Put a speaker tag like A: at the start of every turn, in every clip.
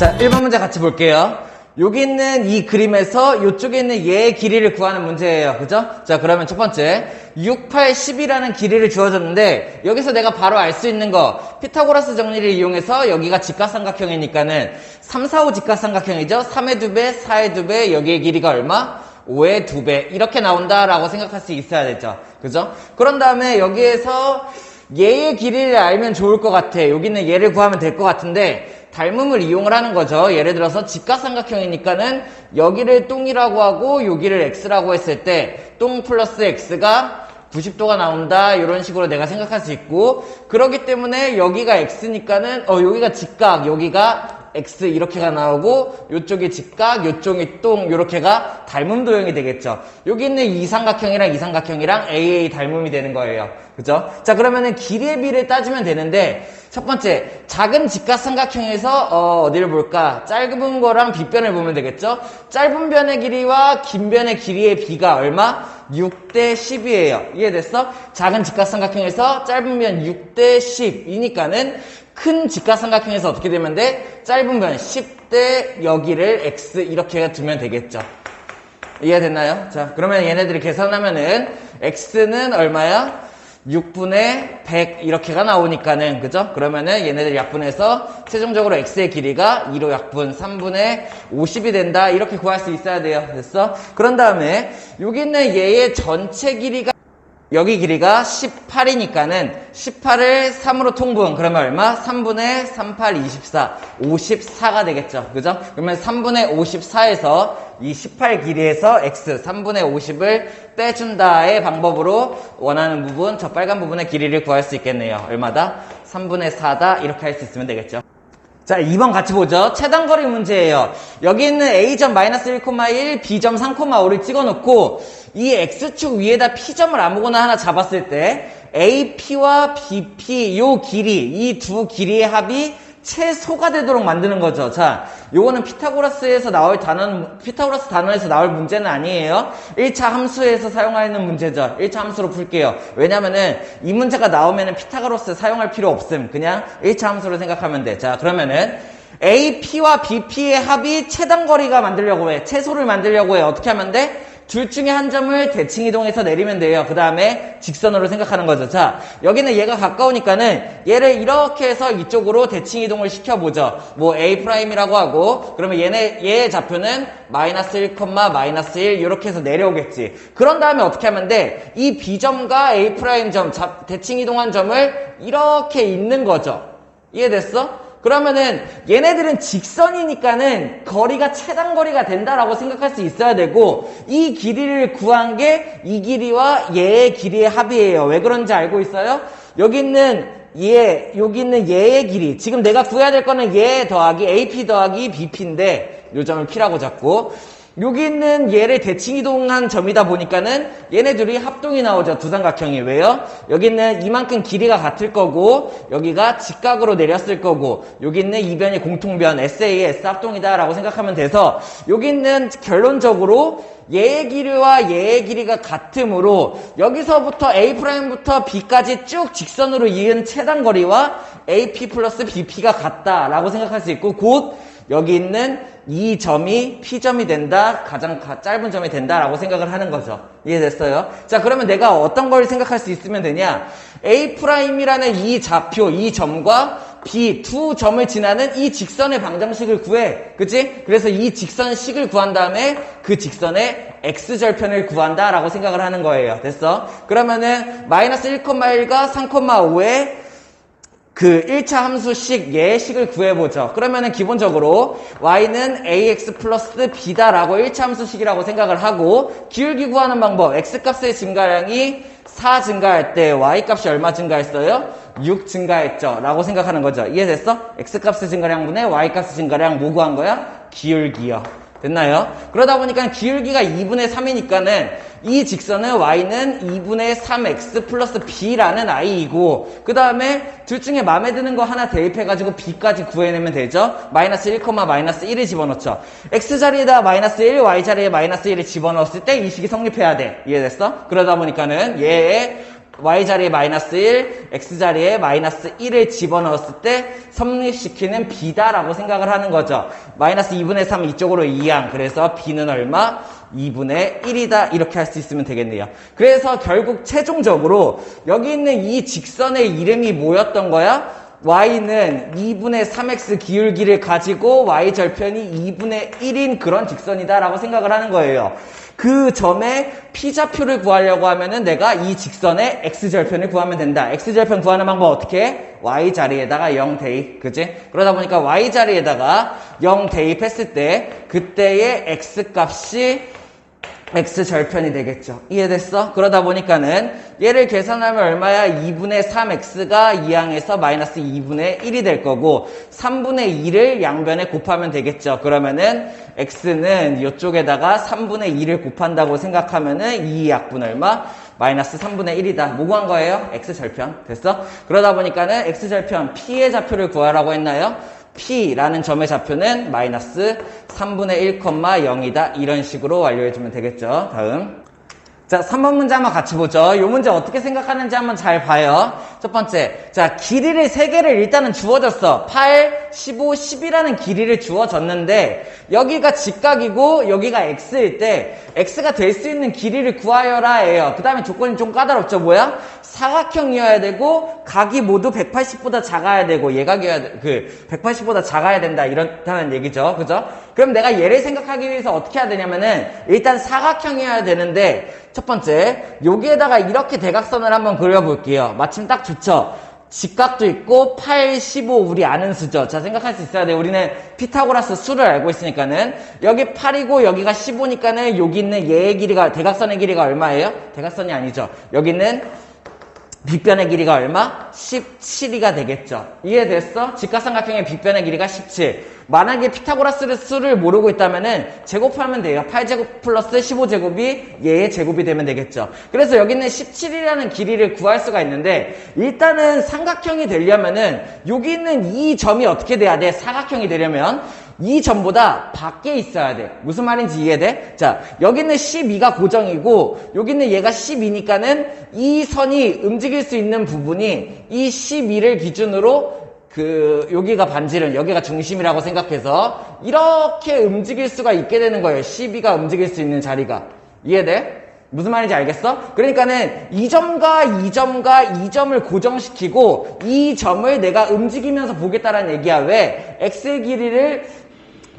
A: 자, 1번 문제 같이 볼게요. 여기 있는 이 그림에서 이쪽에 있는 얘의 길이를 구하는 문제예요. 그죠? 자, 그러면 첫 번째 6, 8, 10이라는 길이를 주어졌는데 여기서 내가 바로 알 수 있는 거 피타고라스 정리를 이용해서 여기가 직각삼각형이니까는 3, 4, 5 직각삼각형이죠. 3의 2배, 4의 2배, 여기의 길이가 얼마? 5의 2배 이렇게 나온다라고 생각할 수 있어야 되죠. 그죠? 그런 다음에 여기에서 얘의 길이를 알면 좋을 것 같아. 여기 있는 얘를 구하면 될 것 같은데 닮음을 이용을 하는 거죠. 예를 들어서 직각삼각형이니까는 여기를 똥이라고 하고 여기를 x라고 했을 때 똥 플러스 x가 90도가 나온다 이런 식으로 내가 생각할 수 있고, 그렇기 때문에 여기가 x니까는 여기가 직각, 여기가 x 이렇게가 나오고 요쪽이 직각, 요쪽이 똥 이렇게가 닮음 도형이 되겠죠. 여기 있는 이 삼각형이랑 AA 닮음이 되는 거예요. 그죠? 자, 그러면은 길이의 비를 따지면 되는데 첫 번째 작은 직각삼각형에서 어디를 볼까? 짧은 거랑 빗변을 보면 되겠죠? 짧은 변의 길이와 긴 변의 길이의 비가 얼마? 6대 10이에요. 이해됐어? 작은 직각삼각형에서 짧은 변 6대 10이니까는 큰 직각삼각형에서 어떻게 되면 돼? 짧은 변 10대 여기를 x 이렇게 두면 되겠죠. 이해됐나요? 자, 그러면 얘네들이 계산하면은 x는 얼마야? 6분의 100 이렇게가 나오니까는, 그죠? 그러면은 얘네들 약분해서 최종적으로 x의 길이가 2로 약분 3분의 50이 된다 이렇게 구할 수 있어야 돼요. 됐어? 그런 다음에 여기 있는 얘의 전체 길이가 여기 길이가 18이니까는 18을 3으로 통분. 그러면 얼마? 3분의 38, 24. 54가 되겠죠. 그죠? 그러면 3분의 54에서 이 18 길이에서 x 3분의 50을 빼준다의 방법으로 원하는 부분, 저 빨간 부분의 길이를 구할 수 있겠네요. 얼마다? 3분의 4다. 이렇게 할 수 있으면 되겠죠. 자, 2번 같이 보죠. 최단거리 문제예요. 여기 있는 A점 -1,1, B점 3,5를 찍어놓고 이 X축 위에다 P점을 아무거나 하나 잡았을 때 AP와 BP 요 길이, 이 두 길이의 합이 최소가 되도록 만드는 거죠. 자, 요거는 피타고라스 단원에서 나올 문제는 아니에요. 1차 함수에서 사용하는 문제죠. 1차 함수로 풀게요. 왜냐면은 이 문제가 나오면은 피타고라스 사용할 필요 없음. 그냥 1차 함수로 생각하면 돼. 자, 그러면은 AP와 BP의 합이 최단거리가 만들려고 해. 최소를 만들려고 해. 어떻게 하면 돼? 둘 중에 한 점을 대칭이동해서 내리면 돼요. 그 다음에 직선으로 생각하는 거죠. 자, 여기는 얘가 가까우니까는 얘를 이렇게 해서 이쪽으로 대칭이동을 시켜보죠. 뭐 A'이라고 하고, 그러면 얘의 좌표는 -1, -1 이렇게 해서 내려오겠지. 그런 다음에 어떻게 하면 돼? 이 B점과 A'점, 대칭이동한 점을 이렇게 잇는 거죠. 이해됐어? 그러면은 얘네들은 직선이니까는 거리가 최단거리가 된다라고 생각할 수 있어야 되고, 이 길이를 구한 게 이 길이와 얘의 길이의 합이에요. 왜 그런지 알고 있어요? 여기 있는 얘의 길이, 지금 내가 구해야 될 거는 얘 더하기 AP 더하기 BP인데 요 점을 P라고 잡고, 여기 있는 얘를 대칭이동한 점이다 보니까는 얘네 둘이 합동이 나오죠. 두 삼각형이. 왜요? 여기는 이만큼 길이가 같을 거고 여기가 직각으로 내렸을 거고 여기 있는 이 변이 공통변 SA의 S 합동이다 라고 생각하면 돼서 여기 있는 결론적으로 얘의 길이와 얘의 길이가 같으므로 여기서부터 A'부터 B까지 쭉 직선으로 이은 최단거리와 AP 플러스 BP가 같다라고 생각할 수 있고, 곧 여기 있는 이 점이 P점이 된다, 가장 짧은 점이 된다라고 생각을 하는 거죠. 이해됐어요? 자, 그러면 내가 어떤 걸 생각할 수 있으면 되냐? A'이라는 이 좌표, 이 점과 B 두 점을 지나는 이 직선의 방정식을 구해. 그치? 그래서 이 직선식을 구한 다음에 그 직선의 X절편을 구한다라고 생각을 하는 거예요. 됐어? 그러면은 -1,1과 3,5의 그 1차 함수식 얘의 식을 구해보죠. 그러면은 기본적으로 y는 ax 플러스 b다라고 1차 함수식이라고 생각을 하고, 기울기 구하는 방법, x값의 증가량이 4 증가할 때 y값이 얼마 증가했어요? 6 증가했죠 라고 생각하는 거죠. 이해됐어? x값의 증가량분의 y값의 증가량 뭐 구한 거야? 기울기요. 됐나요? 그러다 보니까 기울기가 2분의 3이니까는 이 직선은 y는 2분의 3x 플러스 b라는 i이고, 그 다음에 둘 중에 마음에 드는 거 하나 대입해가지고 b까지 구해내면 되죠. -1, -1을 집어넣죠. x 자리에다 -1, y 자리에 -1을 집어넣었을 때 이 식이 성립해야 돼. 이해됐어? 그러다 보니까는 얘의 y 자리에 마이너스 1, x 자리에 마이너스 1을 집어넣었을 때 성립시키는 b다라고 생각을 하는 거죠. 마이너스 2분의 3 이쪽으로 이항. 그래서 b는 얼마? 2분의 1이다. 이렇게 할 수 있으면 되겠네요. 그래서 결국 최종적으로 여기 있는 이 직선의 이름이 뭐였던 거야? y는 2분의 3x 기울기를 가지고 y절편이 2분의 1인 그런 직선이다 라고 생각을 하는 거예요. 그 점의 p좌표를 구하려고 하면은 내가 이 직선의 x절편을 구하면 된다. x절편 구하는 방법 어떻게 해? y 자리에다가 0 대입. 그지? 그러다 보니까 y 자리에다가 0 대입했을 때 그때의 x 값이 x절편이 되겠죠. 이해됐어? 그러다 보니까는 얘를 계산하면 얼마야? 2분의 3x가 이항에서 마이너스 2분의 1이 될 거고 3분의 2를 양변에 곱하면 되겠죠. 그러면은 x는 이쪽에다가 3분의 2를 곱한다고 생각하면은 이 약분 얼마? 마이너스 3분의 1이다. 뭐 구한 거예요? x절편. 됐어? 그러다 보니까는 x절편 p의 좌표를 구하라고 했나요? P라는 점의 좌표는 마이너스 3분의 1,0이다. 이런 식으로 완료해주면 되겠죠. 다음. 자, 3번 문제 한번 같이 보죠. 이 문제 어떻게 생각하는지 한번 잘 봐요. 첫 번째. 자, 길이를 3개를 일단은 주어졌어. 8, 15, 10이라는 길이를 주어졌는데, 여기가 직각이고, 여기가 x일 때, x가 될 수 있는 길이를 구하여라 해요. 그 다음에 조건이 좀 까다롭죠. 뭐야? 사각형이어야 되고, 각이 모두 180보다 작아야 되고, 예각이어야 돼, 180보다 작아야 된다. 이렇다는 얘기죠. 그죠? 그럼 내가 얘를 생각하기 위해서 어떻게 해야 되냐면은, 일단 사각형이어야 되는데, 첫 번째, 여기에다가 이렇게 대각선을 한번 그려볼게요. 마침 딱 좋죠? 직각도 있고 8, 15 우리 아는 수죠. 자, 생각할 수 있어야 돼. 우리는 피타고라스 수를 알고 있으니까는 여기 8이고 여기가 15니까는 여기 있는 얘의 길이가 대각선의 길이가 얼마예요? 대각선이 아니죠. 여기는 빗변의 길이가 얼마? 17이가 되겠죠. 이해됐어? 직각삼각형의 빗변의 길이가 17. 만약에 피타고라스 수를 모르고 있다면은 제곱하면 돼요. 8제곱 플러스 15제곱이 얘의 제곱이 되면 되겠죠. 그래서 여기는 17이라는 길이를 구할 수가 있는데 일단은 삼각형이 되려면은 여기 있는 이 점이 어떻게 돼야 돼? 사각형이 되려면 이 점보다 밖에 있어야 돼. 무슨 말인지 이해돼? 자, 여기는 12가 고정이고 여기는 얘가 12니까는 이 선이 움직일 수 있는 부분이 이 12를 기준으로 여기가 반지름, 여기가 중심이라고 생각해서 이렇게 움직일 수가 있게 되는 거예요. 12가 움직일 수 있는 자리가. 이해돼? 무슨 말인지 알겠어? 그러니까는 이 점과 이 점과 이 점을 고정시키고 이 점을 내가 움직이면서 보겠다라는 얘기야. 왜? x의 길이를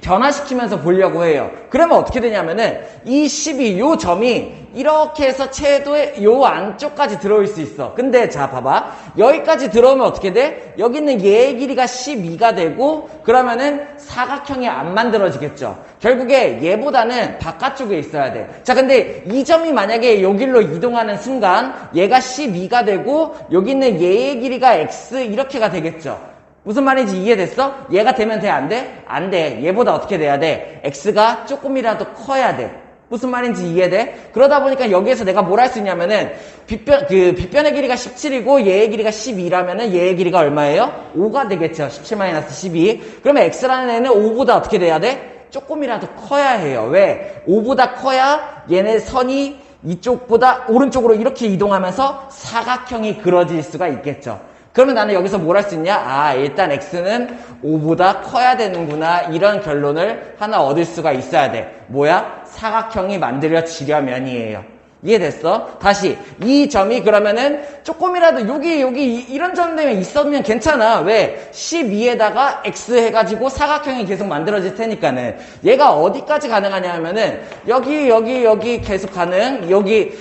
A: 변화시키면서 보려고 해요. 그러면 어떻게 되냐면은 이 12, 요 점이 이렇게 해서 채도의 요 안쪽까지 들어올 수 있어. 근데 자 봐봐. 여기까지 들어오면 어떻게 돼? 여기 있는 얘의 길이가 12가 되고 그러면은 사각형이 안 만들어지겠죠. 결국에 얘보다는 바깥쪽에 있어야 돼. 자, 근데 이 점이 만약에 여기로 이동하는 순간 얘가 12가 되고 여기 있는 얘의 길이가 x 이렇게가 되겠죠. 무슨 말인지 이해됐어? 얘가 되면 돼? 안 돼? 안 돼. 얘보다 어떻게 돼야 돼? x가 조금이라도 커야 돼. 무슨 말인지 이해돼? 그러다 보니까 여기에서 내가 뭘 할 수 있냐면은 빗변의 길이가 17이고 얘의 길이가 12라면은 얘의 길이가 얼마예요? 5가 되겠죠. 17-12. 그러면 x라는 애는 5보다 어떻게 돼야 돼? 조금이라도 커야 해요. 왜? 5보다 커야 얘네 선이 이쪽보다 오른쪽으로 이렇게 이동하면서 사각형이 그려질 수가 있겠죠. 그러면 나는 여기서 뭘 할 수 있냐? 아, 일단 x는 5보다 커야 되는구나. 이런 결론을 하나 얻을 수가 있어야 돼. 뭐야? 사각형이 만들어지려면이에요. 이해됐어? 다시 이 점이 그러면은 조금이라도 여기 이런 점 때문에 있으면 괜찮아. 왜? 12에다가 x 해가지고 사각형이 계속 만들어질 테니까는 얘가 어디까지 가능하냐면은 여기 계속 가능. 여기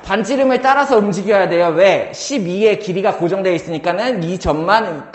A: 반지름을 따라서 움직여야 돼요. 왜? 12의 길이가 고정되어 있으니까는 이 점만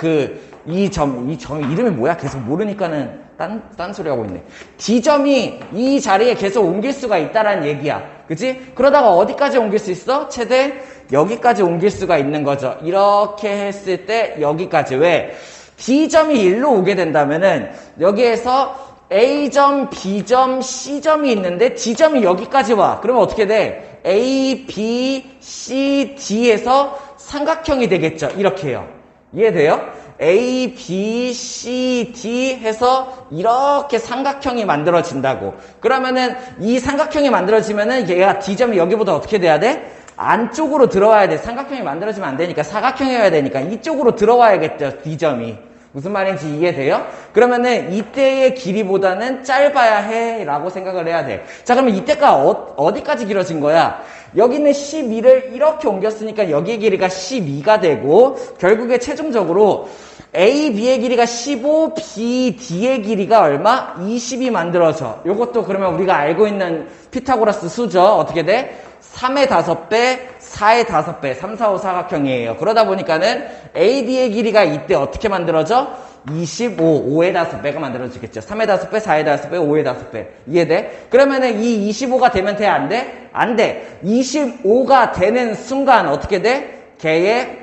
A: 이 점 이름이 뭐야? 계속 모르니까는 딴 소리 하고 있네. D점이 이 자리에 계속 옮길 수가 있다라는 얘기야. 그치? 그러다가 어디까지 옮길 수 있어? 최대 여기까지 옮길 수가 있는 거죠. 이렇게 했을 때 여기까지. 왜? D점이 일로 오게 된다면은 여기에서 A점, B점, C점이 있는데 D점이 여기까지 와. 그러면 어떻게 돼? A, B, C, D에서 삼각형이 되겠죠. 이렇게 해요. 이해돼요? A, B, C, D 해서 이렇게 삼각형이 만들어진다고. 그러면은 이 삼각형이 만들어지면은 얘가 D점이 여기보다 어떻게 돼야 돼? 안쪽으로 들어와야 돼. 삼각형이 만들어지면 안 되니까 사각형이어야 되니까 이쪽으로 들어와야겠죠. D점이. 무슨 말인지 이해돼요? 그러면은 이때의 길이보다는 짧아야 해 라고 생각을 해야 돼. 자, 그러면 이때가 어디까지 길어진 거야? 여기는 12를 이렇게 옮겼으니까 여기의 길이가 12가 되고 결국에 최종적으로 A, B의 길이가 15, B, D의 길이가 얼마? 20이 만들어져. 요것도 그러면 우리가 알고 있는 피타고라스 수죠. 어떻게 돼? 3의 5배, 4의 5배, 3, 4, 5 사각형이에요. 그러다 보니까는 AD의 길이가 이때 어떻게 만들어져? 25, 5의 5배가 만들어지겠죠. 3의 5배, 4의 5배, 5의 5배. 이해돼? 그러면은 이 25가 되면 돼? 안 돼? 안 돼. 25가 되는 순간 어떻게 돼? 걔의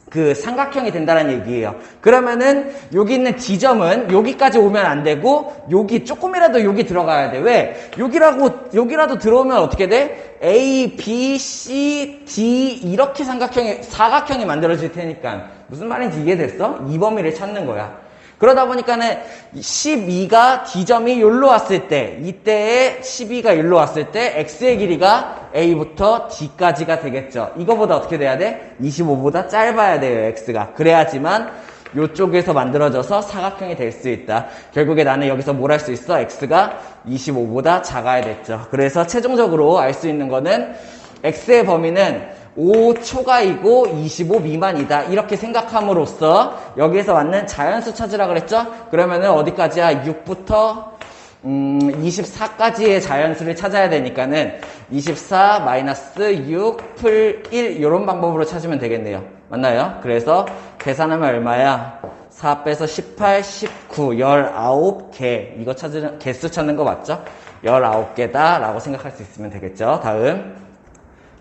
A: 그 삼각형이 된다는 얘기예요. 그러면은 여기 있는 D점은 여기까지 오면 안 되고 여기 조금이라도 여기 들어가야 돼. 왜? 여기라도 들어오면 어떻게 돼? A, B, C, D 이렇게 사각형이 만들어질 테니까. 무슨 말인지 이해됐어? 이 범위를 찾는 거야. 그러다 보니까는 12가 D점이 여기로 왔을 때, 이때의 12가 여기로 왔을 때 X의 길이가 A부터 D까지가 되겠죠. 이거보다 어떻게 돼야 돼? 25보다 짧아야 돼요, X가. 그래야지만 이쪽에서 만들어져서 사각형이 될 수 있다. 결국에 나는 여기서 뭘 할 수 있어? X가 25보다 작아야 됐죠. 그래서 최종적으로 알 수 있는 거는 X의 범위는 5초가이고 25 미만이다. 이렇게 생각함으로써 여기에서 왔는 자연수 찾으라 그랬죠? 그러면은 어디까지야? 6부터 24까지의 자연수를 찾아야 되니까는 24 마이너스 6 풀 1 이런 방법으로 찾으면 되겠네요. 맞나요? 그래서 계산하면 얼마야? 4 빼서 18, 19, 19개. 이거 개수 찾는 거 맞죠? 19개다 라고 생각할 수 있으면 되겠죠. 다음.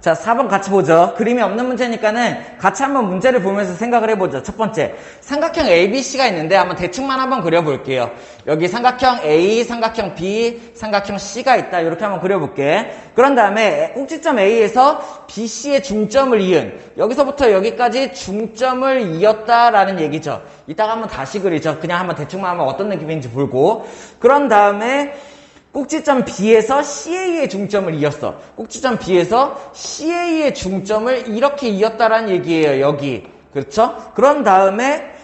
A: 자, 4번 같이 보죠. 그림이 없는 문제니까는 같이 한번 문제를 보면서 생각을 해보죠. 첫 번째, 삼각형 ABC가 있는데 한번 대충만 한번 그려볼게요. 여기 삼각형 A, 삼각형 B, 삼각형 C가 있다. 이렇게 한번 그려볼게. 그런 다음에 꼭지점 A에서 BC의 중점을 이은, 여기서부터 여기까지 중점을 이었다라는 얘기죠. 이따가 한번 다시 그리죠. 그냥 한번 대충만 하면 어떤 느낌인지 보고. 그런 다음에 꼭지점 B에서 CA의 중점을 이었어. 꼭지점 B에서 CA의 중점을 이렇게 이었다라는 얘기예요. 여기. 그렇죠? 그런 다음에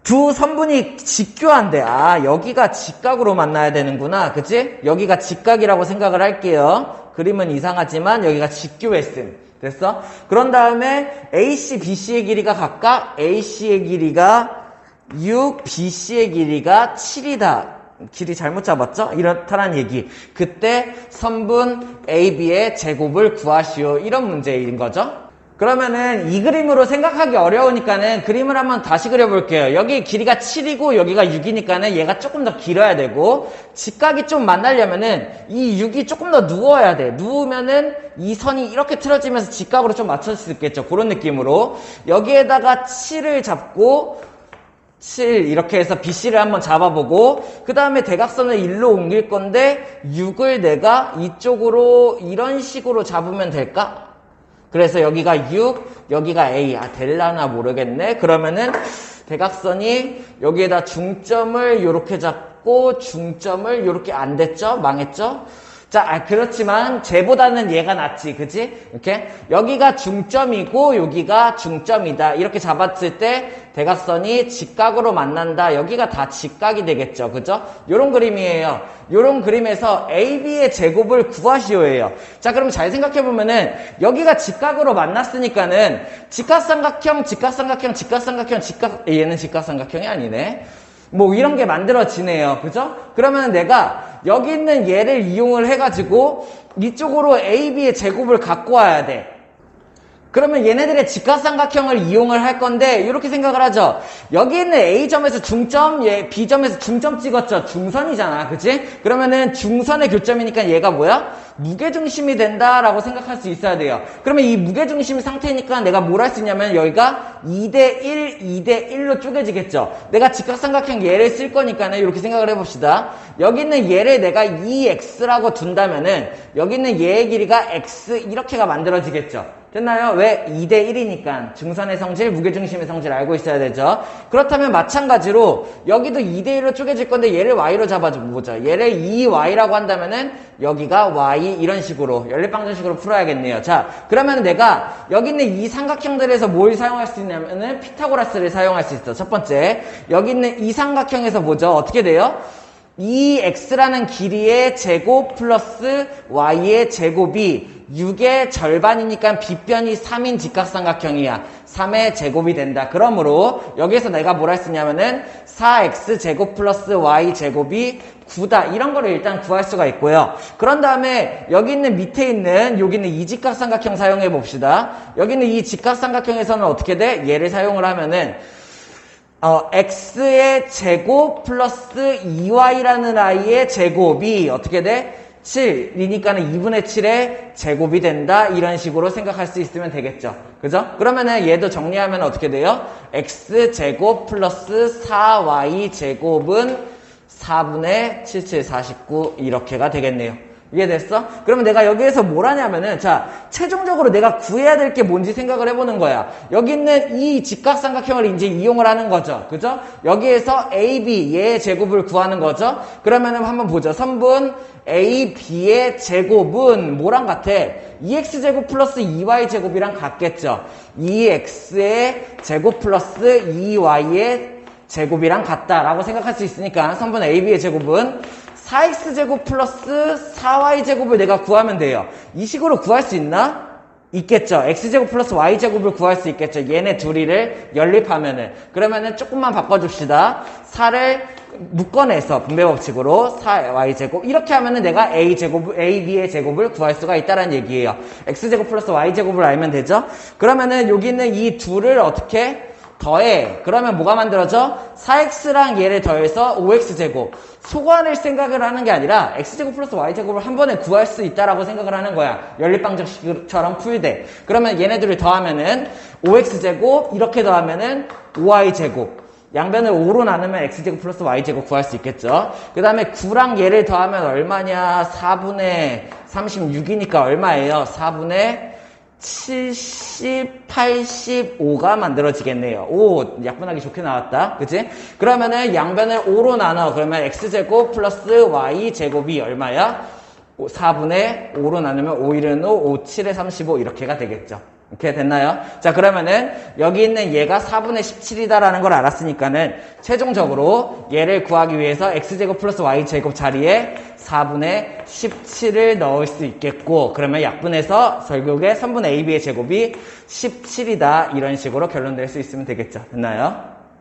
A: 두 선분이 직교한대. 아, 여기가 직각으로 만나야 되는구나. 그치? 여기가 직각이라고 생각을 할게요. 그림은 이상하지만 여기가 직교했음. 됐어? 그런 다음에 AC, BC의 길이가 각각 AC의 길이가 6, BC의 길이가 7이다. 길이 잘못 잡았죠? 이렇다란 얘기. 그때 선분 AB의 제곱을 구하시오. 이런 문제인 거죠. 그러면은 이 그림으로 생각하기 어려우니까는 그림을 한번 다시 그려볼게요. 여기 길이가 7이고 여기가 6이니까는 얘가 조금 더 길어야 되고 직각이 좀 만나려면은 이 6이 조금 더 누워야 돼. 누우면은 이 선이 이렇게 틀어지면서 직각으로 좀 맞춰질 수 있겠죠. 그런 느낌으로 여기에다가 7을 잡고 7 이렇게 해서 BC를 한번 잡아보고 그 다음에 대각선을 1로 옮길 건데 6을 내가 이쪽으로 이런 식으로 잡으면 될까? 그래서 여기가 6, 여기가 A. 아, 될라나 모르겠네. 그러면은 대각선이 여기에다 중점을 이렇게 잡고 중점을 이렇게 안 됐죠? 망했죠? 자, 그렇지만 쟤보다는 얘가 낫지, 그치? 이렇게 여기가 중점이고 여기가 중점이다. 이렇게 잡았을 때 대각선이 직각으로 만난다. 여기가 다 직각이 되겠죠, 그죠? 요런 그림이에요. 요런 그림에서 AB의 제곱을 구하시오예요. 자, 그럼 잘 생각해보면은 여기가 직각으로 만났으니까는 직각삼각형, 직각삼각형, 직각삼각형, 얘는 직각삼각형이 아니네. 뭐 이런 게 만들어지네요. 그죠? 그러면 내가 여기 있는 얘를 이용을 해가지고 이쪽으로 AB의 제곱을 갖고 와야 돼. 그러면 얘네들의 직각삼각형을 이용을 할 건데 이렇게 생각을 하죠. 여기 있는 A점에서 중점, 얘 B점에서 중점 찍었죠. 중선이잖아. 그치? 그러면은 중선의 교점이니까 얘가 뭐야? 무게중심이 된다라고 생각할 수 있어야 돼요. 그러면 이 무게중심 상태니까 내가 뭘 할 수 있냐면 여기가 2대1, 2대1로 쪼개지겠죠. 내가 직각삼각형 얘를 쓸 거니까는 이렇게 생각을 해봅시다. 여기 있는 얘를 내가 2x라고 둔다면은 여기 있는 얘의 길이가 x 이렇게가 만들어지겠죠. 됐나요? 왜? 2대1이니까 중선의 성질, 무게중심의 성질 알고 있어야 되죠. 그렇다면 마찬가지로 여기도 2대1로 쪼개질 건데 얘를 y로 잡아보죠. 얘를 2y라고 한다면은 여기가 y y 이런 식으로 연립방정식으로 풀어야겠네요. 자, 그러면 내가 여기 있는 이 삼각형들에서 뭘 사용할 수 있냐면은 피타고라스를 사용할 수 있어. 첫 번째, 여기 있는 이 삼각형에서 뭐죠? 어떻게 돼요? 2x라는 길이의 제곱 플러스 y의 제곱이 6의 절반이니까 빗변이 3인 직각삼각형이야. 3의 제곱이 된다. 그러므로 여기에서 내가 뭘 할 수 있냐면은 4x 제곱 플러스 y 제곱이 9다. 이런 거를 일단 구할 수가 있고요. 그런 다음에 여기 있는 밑에 있는 여기 있는 이 직각삼각형 사용해 봅시다. 여기 있는 이 직각삼각형에서는 어떻게 돼? 얘를 사용을 하면은 x의 제곱 플러스 2y라는 i의 제곱이 어떻게 돼? 7이니까는 2분의 7의 제곱이 된다. 이런 식으로 생각할 수 있으면 되겠죠. 그죠? 그러면은 얘도 정리하면 어떻게 돼요? x 제곱 플러스 4y 제곱은 4분의 77, 49 이렇게가 되겠네요. 이해됐어? 그러면 내가 여기에서 뭘 하냐면은, 자, 최종적으로 내가 구해야 될 게 뭔지 생각을 해보는 거야. 여기 있는 이 직각삼각형을 이제 이용을 하는 거죠. 그죠? 여기에서 AB, 얘의 제곱을 구하는 거죠. 그러면은 한번 보죠. 선분 AB의 제곱은 뭐랑 같아? 2x제곱 플러스 2y제곱이랑 같겠죠. 2x의 제곱 플러스 2y의 제곱이랑 같다라고 생각할 수 있으니까 선분 AB의 제곱은 4x제곱 플러스 4y제곱을 내가 구하면 돼요. 이 식으로 구할 수 있나? 있겠죠. x제곱 플러스 y제곱을 구할 수 있겠죠. 얘네 둘이를 연립하면은. 그러면은 조금만 바꿔줍시다. 4를 묶어내서 분배법칙으로 4y제곱. 이렇게 하면은 내가 AB의 제곱을 구할 수가 있다는 얘기예요. x제곱 플러스 y제곱을 알면 되죠. 그러면은 여기 있는 이 둘을 어떻게 더해. 그러면 뭐가 만들어져? 4x랑 얘를 더해서 5x제곱. 소관을 생각을 하는 게 아니라 x제곱 플러스 y제곱을 한 번에 구할 수 있다라고 생각을 하는 거야. 연립방정식처럼 풀되. 그러면 얘네들을 더하면은 5x제곱 이렇게 더하면은 5y제곱. 양변을 5로 나누면 x제곱 플러스 y제곱 구할 수 있겠죠. 그 다음에 9랑 얘를 더하면 얼마냐? 4분의 36이니까 얼마예요? 4분의 70, 85가 만들어지겠네요. 오, 약분하기 좋게 나왔다. 그치? 그러면은 양변을 5로 나눠. 그러면 x제곱 플러스 y제곱이 얼마야? 4분의 5로 나누면 5, 1은 5, 5, 7에 35 이렇게가 되겠죠. 이렇게 됐나요? 자, 그러면은 여기 있는 얘가 4분의 17이다라는 걸 알았으니까는 최종적으로 얘를 구하기 위해서 x제곱 플러스 y제곱 자리에 4분의 17을 넣을 수 있겠고, 그러면 약분해서 결국에 선분 AB의 제곱이 17이다. 이런 식으로 결론 낼 수 있으면 되겠죠. 됐나요?